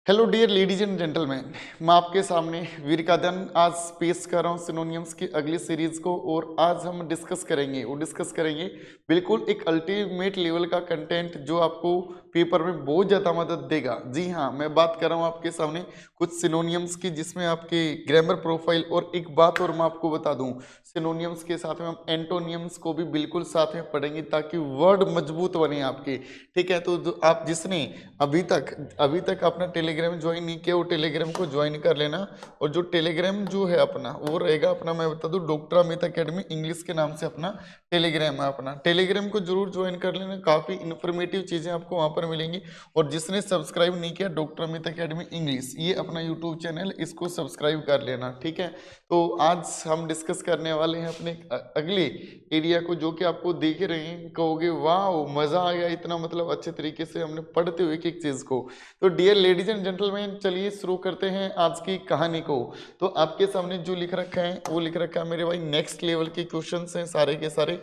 Hello dear ladies and gentleman, मैं आपके सामने वीर का दन आज पेश कर रहा हूँ सिनोनियम्स की अगली सीरीज को। और आज हम डिस्कस करेंगे बिल्कुल एक अल्टीमेट लेवल का कंटेंट जो आपको पेपर में बहुत ज़्यादा मदद देगा। जी हाँ, मैं बात कर रहा हूँ आपके सामने कुछ सिनोनियम्स की, जिसमें आपके ग्रामर प्रोफाइल। और एक बात और मैं आपको बता दूँ, सिनोनियम्स के साथ में हम एंटोनियम्स को भी बिल्कुल साथ में पढ़ेंगे ताकि वर्ड मजबूत बने आपके। ठीक है, तो जो आप जिसने अभी तक अपना टेलीग्राम ज्वाइन नहीं किया वो टेलीग्राम को ज्वाइन कर लेना। और जो टेलीग्राम जो है अपना वो रहेगा अपना, मैं बता दूं, डॉक्टर अमित एकेडमी इंग्लिश के नाम से अपना टेलीग्राम है। अपना टेलीग्राम को जरूर ज्वाइन कर लेना, काफ़ी इन्फॉर्मेटिव चीज़ें आपको वहाँ पर मिलेंगी। और जिसने सब्सक्राइब नहीं किया डॉक्टर अमित एकेडमी इंग्लिश, ये अपना यूट्यूब चैनल, इसको सब्सक्राइब कर लेना। ठीक है, तो आज हम डिस्कस करने वाले हैं अपने अगले एरिया को, जो कि आपको देख रहे हैं कहोगे वाह मज़ा आ गया, इतना मतलब अच्छे तरीके से हमने पढ़ते हुए एक एक चीज़ को। तो डियर लेडीज एंड जेंटलमैन, चलिए शुरू करते हैं आज की कहानी को। तो आपके सामने जो लिख रखा है वो लिख रखा है मेरे भाई, नेक्स्ट लेवल के क्वेश्चंस हैं सारे के सारे।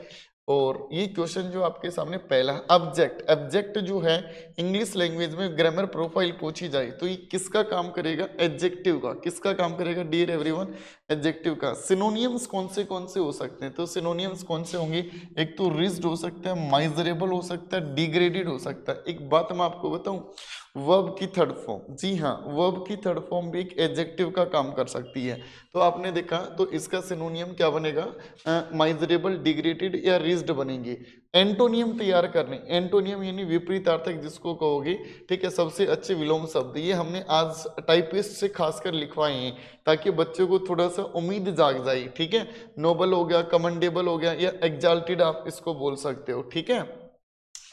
और ये क्वेश्चन जो आपके सामने पहला, ऑब्जेक्ट जो है इंग्लिश लैंग्वेज में ग्रामर प्रोफाइल पूछी जाए तो ये किसका काम करेगा? एडजेक्टिव का। किसका काम करेगा डियर एवरीवन? एडजेक्टिव का। सिनोनियम्स कौन से हो सकते हैं? तो सिनोनियम्स कौन से होंगे? एक तो रिज्ड हो सकता है, माइजरेबल हो सकता है, डिग्रेडेड हो सकता है। एक बात मैं आपको बताऊं, वर्ब की थर्ड फॉर्म, जी हाँ, वर्ब की थर्ड फॉर्म भी एक एडजेक्टिव का काम कर सकती है। तो आपने देखा, तो इसका सिनोनियम क्या बनेगा? माइजरेबल, डिग्रेडेड या रिज्ड बनेंगे। एंटोनियम तैयार करने, एंटोनियम यानी विपरीतार्थक जिसको कहोगे। ठीक है, सबसे अच्छे विलोम शब्द ये हमने आज टाइपिस्ट से खासकर लिखवाए हैं ताकि बच्चों को थोड़ा सा उम्मीद जाग जाए। ठीक है, नोबल हो गया, कमेंडेबल हो गया या एग्जाल्टेड आप इसको बोल सकते हो। ठीक है,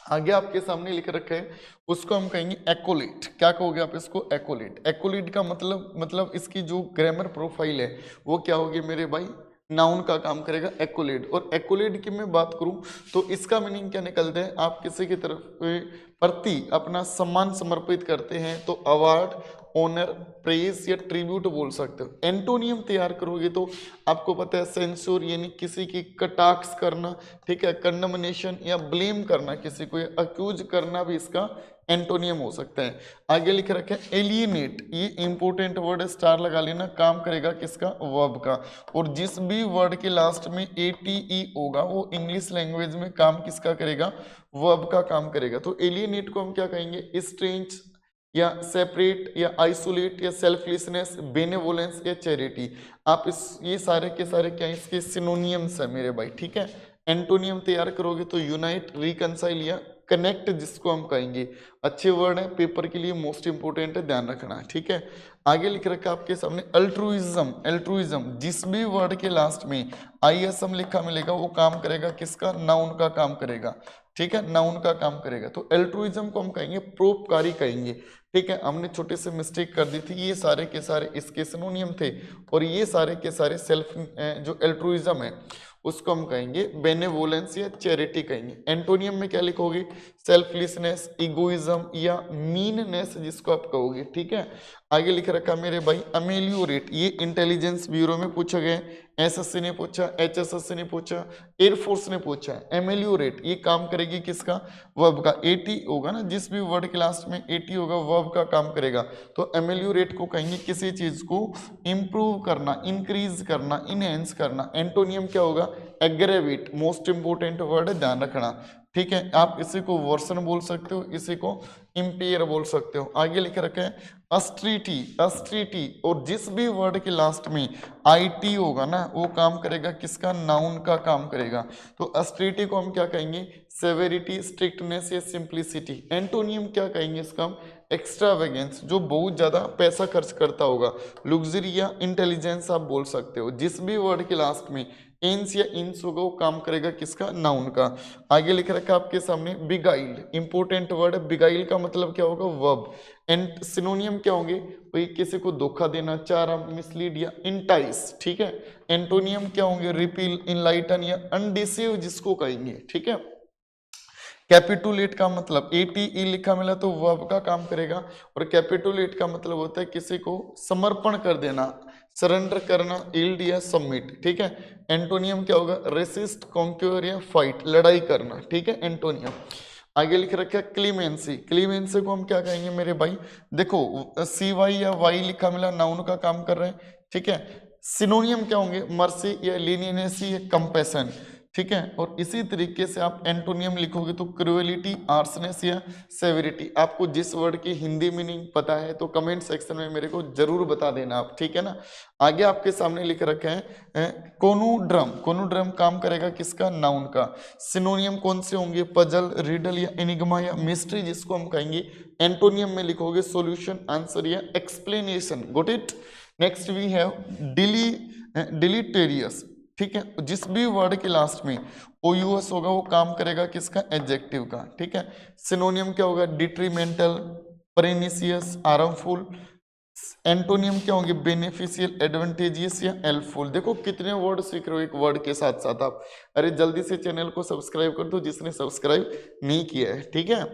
आगे आपके सामने लिख रखे हैं, उसको हम कहेंगे एक्कोलेट। क्या कहोगे आप इसको? एक्कोलेट। एक्कोलेट का मतलब इसकी जो ग्रामर प्रोफाइल है वो क्या होगी मेरे भाई? नाउन का काम करेगा एक्कोलेट। और एक्कोलेट की मैं बात करूं तो इसका मीनिंग क्या निकलता है? आप किसी की तरफ प्रति अपना सम्मान समर्पित करते हैं तो अवार्ड, ऑनर, प्रेज या ट्रिब्यूट बोल सकते हो। एंटोनियम तैयार करोगे तो आपको पता है सेंसुर यानी किसी की कटाक्ष करना। ठीक है, कंडमनेशन या ब्लेम करना, किसी को अक्यूज करना भी इसका एंटोनियम हो सकता है। आगे लिख रखे एलियनेट, ये इंपोर्टेंट वर्ड, स्टार लगा लेना, काम करेगा किसका? वर्ब का। और जिस भी वर्ड के लास्ट में ATE होगा वो इंग्लिश लैंग्वेज में काम किसका करेगा? वर्ब का काम करेगा। तो एलियनेट को हम क्या कहेंगे? स्ट्रेंज या सेपरेट या आइसोलेट या सेल्फलेसनेस, बेनेवोलेंस या चैरिटी। आप इस ये सारे के सारे क्या इसके सिनोनियम्स है मेरे भाई। ठीक है, एंटोनियम तैयार करोगे तो यूनाइट, रिकंसाइल या कनेक्ट जिसको हम कहेंगे। अच्छे वर्ड है, पेपर के लिए मोस्ट इंपोर्टेंट है, ध्यान रखना। ठीक है, आगे लिख रखा है आपके सामने अल्ट्रुइज्म। अल्ट्रुइज्म जिस भी वर्ड के लास्ट में ISM लिखा मिलेगा वो काम करेगा किसका? नाउन का काम करेगा। ठीक है, नाउन का काम करेगा। तो अल्ट्रुइज्म को हम कहेंगे परोपकारी कहेंगे। ठीक है, हमने छोटे से मिस्टेक कर दी थी, ये सारे के सारे इसके सिनोनियम थे। और ये सारे के सारे सेल्फ जो अल्ट्रुइज्म है उसको हम कहेंगे बेनेवोलेंस या चैरिटी कहेंगे। एंटोनियम में क्या लिखोगे? सेल्फलेसनेस, इगोइज्म या मीननेस जिसको आप कहोगे। ठीक है, आगे लिख रखा मेरे भाई अमेलियोरेट, ये इंटेलिजेंस ब्यूरो में पूछा गया, SSC ने पूछा, HSSC ने पूछा, एयरफोर्स ने पूछा है। एमेलियोरेट ये काम करेगी किसका? वर्ब का। AT होगा ना, जिस भी वर्ड के लास्ट में AT होगा वर्ब का काम करेगा। तो एमेलियोरेट को कहेंगे किसी चीज को इंप्रूव करना, इंक्रीज करना, इनहेंस करना। एंटोनियम क्या होगा? एग्रेवेट, मोस्ट इंपोर्टेंट वर्ड है, ध्यान रखना। ठीक है, आप इसी को वर्सन बोल सकते हो, इसी को इंपेयर बोल सकते हो। आगे लिख रखे हैं अस्ट्रिटी। अस्ट्रिटी, और जिस भी वर्ड के लास्ट में IT होगा ना वो काम करेगा किसका? नाउन का काम करेगा। तो अस्ट्रिटी को हम क्या कहेंगे? सेवेरिटी, स्ट्रिक्टनेस या सिंप्लिसिटी। एंटोनियम क्या कहेंगे इसका हम? एक्स्ट्रावेगेंस, जो बहुत ज्यादा पैसा खर्च करता होगा। लग्जरी या इंटेलिजेंस आप बोल सकते हो। जिस भी वर्ड के लास्ट में एंस या इंस होगा वो काम करेगा किसका? नाउन का। आगे लिख रखा है आपके सामने बिगाइल, इंपोर्टेंट वर्ड है। बिगाइल का मतलब क्या होगा? वर्ब। एंड सिनोनियम क्या होंगे? वही किसी को धोखा देना, चारा, मिसलीड या इंटाइस। ठीक है, एंटोनियम क्या होंगे? रिपील, इनलाइटन या अनडिसीव जिसको कहेंगे। ठीक है, कैपिटुलेट का मतलब ATE लिखा मिला तो वर्ब का काम करेगा। और कैपिटुलेट का मतलब होता है किसी को समर्पण कर देना, सरेंडर करना, यील्ड या सबमिट। ठीक है, एंटोनियम क्या होगा? रेसिस्ट, कॉन्क्योर या फाइट, लड़ाई करना। ठीक है, एंटोनियम। आगे लिख रखा है क्लीमेंसी। क्लीमेंसी को हम क्या कहेंगे मेरे भाई, देखो सी वाई या वाई लिखा मिला नाउन का काम कर रहे हैं, ठीक है। सिनोनियम क्या होंगे, मर्सी या लीनियनेसी या कंपैशन, ठीक है। और इसी तरीके से आप एंटोनियम लिखोगे तो क्रुएलिटी, आर्सनेस या सेवेरिटी। आपको जिस वर्ड की हिंदी मीनिंग पता है तो कमेंट सेक्शन में मेरे को जरूर बता देना आप, ठीक है ना। आगे आपके सामने लिख रखे हैं कोनोड्रम। कोनोड्रम काम करेगा किसका, नाउन का। सिनोनियम कौन से होंगे, पजल, रिडल या एनिग्मा या मिस्ट्री जिसको हम कहेंगे। एंटोनियम में लिखोगे सॉल्यूशन, आंसर या explanation. Got it. Next we have deleterious, ठीक है। जिस भी वर्ड के लास्ट में OUS होगा वो काम करेगा किसका, एडजेक्टिव का, ठीक है। सिनोनियम क्या होगा, डिट्रीमेंटल, परेनिशियस, हार्मफुल। एंटोनियम क्या होंगे, बेनिफिशियल, एडवांटेजियस या हेल्पफुल। देखो कितने वर्ड सीख रहे हो एक वर्ड के साथ साथ आप। अरे जल्दी से चैनल को सब्सक्राइब कर दो जिसने सब्सक्राइब नहीं किया है, ठीक है।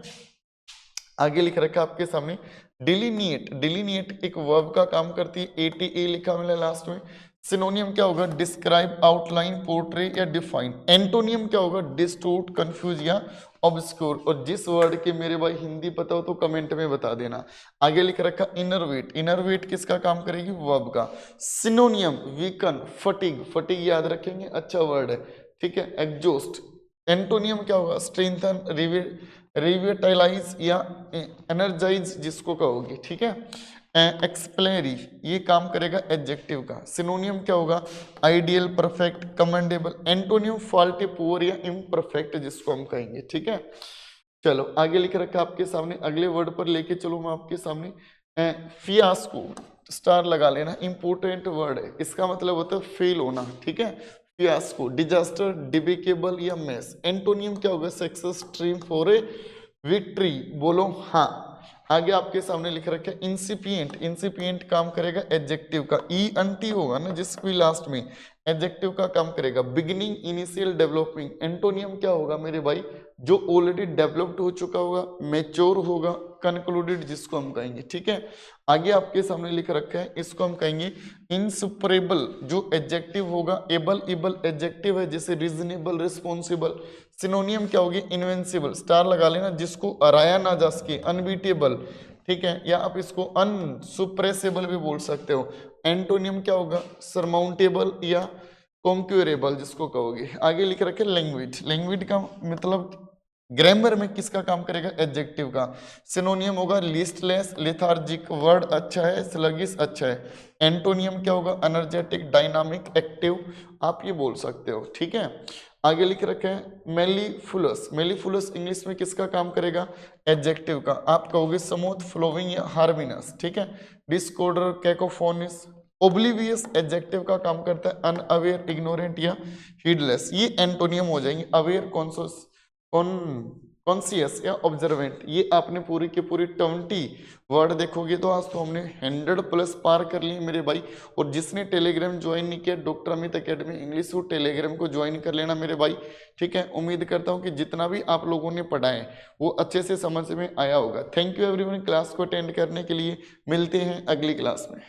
आगे लिख रखा है आपके सामने डिलीनिएट। डिलीनिएट एक वर्ब का काम करती है, ATA लिखा मिला लास्ट में। सिनोनियम क्या होगा, डिस्क्राइब, आउटलाइन, पोर्ट्रे या डिफाइन। एंटोनियम क्या होगा, डिस्टोर्ट, कंफ्यूज या ऑब्सक्योर। और जिस वर्ड के मेरे भाई हिंदी पता हो तो कमेंट में बता देना। आगे लिख रखा इनरवेट। इनरवेट किसका काम करेगी, वर्ब का। सिनोनियम वीकन, फटीग। फटीग याद रखेंगे, अच्छा वर्ड है, ठीक है। एग्जॉस्ट। एंटोनियम क्या होगा, स्ट्रेंथन, रिविटलाइज या एनर्जाइज जिसको कहोगे, ठीक है। एक्सप्लेनरी ये काम करेगा एडजेक्टिव का। सिनोनियम क्या होगा, ideal, perfect, commendable. Antonym faulty, poor या इम्परफेक्ट जिसको हम कहेंगे, ठीक है। चलो आगे लिख रखा आपके सामने, अगले वर्ड पर लेके चलो मैं आपके सामने। फियास्को, स्टार लगा लेना, इंपोर्टेंट वर्ड है। इसका मतलब होता है फेल होना, ठीक है। फियास्को, डिजास्टर, डिबेकेबल या मेस। एंटोनियम क्या होगा, success, stream for a victory. बोलो हाँ। आगे आपके सामने लिख रखा है इंसिपिएंट। इंसिपिएंट काम करेगा एडजेक्टिव का। ENT होगा ना जिसको लास्ट में, एडजेक्टिव का काम करेगा। Beginning, initial, developing. एंटोनियम क्या होगा मेरे भाई, जो ऑलरेडी डेवलप्ड हो चुका होगा, मैच्योर होगा, कंक्लूडेड जिसको हम कहेंगे, ठीक है। आगे आपके सामने लिख रखा है, इसको हम कहेंगे इंसुपरेबल। जो एडजेक्टिव होगा, एबल, इबल एडजेक्टिव है, जैसे रीजनेबल, रिस्पॉन्सिबल। सिनोनियम क्या होगी, इनविंसिबल, स्टार लगा लेना, जिसको हराया ना जा सके, अनबीटेबल, ठीक है। या आप इसको अनसुप्रेसेबल भी बोल सकते हो। एंटोनियम क्या होगा, सरमाउंटेबल या कॉन्क्यूरेबल जिसको कहोगे। आगे लिख रखे लैंग्वेज। लैंग्वेज का मतलब ग्रामर में किसका काम करेगा, एडजेक्टिव का। सिनोनियम होगा लिस्टलेस, लेथार्जिक, वर्ड अच्छा है, स्लगिश अच्छा है। एंटोनियम क्या होगा, एनर्जेटिक, डायनामिक, एक्टिव, आप ये बोल सकते हो, ठीक है। आगे लिख रखे हैं मेलीफुलस। मेलीफुलस इंग्लिश में किसका काम करेगा, एडजेक्टिव का। आप कहोगे स्मूथ, फ्लोविंग या हार्मिनस, ठीक है। डिसऑर्डर, कैकोफोनिस। ओब्लिवियस एडजेक्टिव का काम करता है, अनअवेयर, इग्नोरेंट या हीडलेस। ये एंटोनियम हो जाएंगे। अवेयर, कौन कॉन्सियस या ऑब्जर्वेंट। ये आपने पूरी की पूरी 20 वर्ड देखोगे तो आज तो हमने 100+ पार कर लिए मेरे भाई। और जिसने टेलीग्राम ज्वाइन नहीं किया, डॉक्टर अमित एकेडमी इंग्लिश वो टेलीग्राम को ज्वाइन कर लेना मेरे भाई, ठीक है। उम्मीद करता हूँ कि जितना भी आप लोगों ने पढ़ा है वो अच्छे से समझ में आया होगा। थैंक यू एवरीवन क्लास को अटेंड करने के लिए। मिलते हैं अगली क्लास में।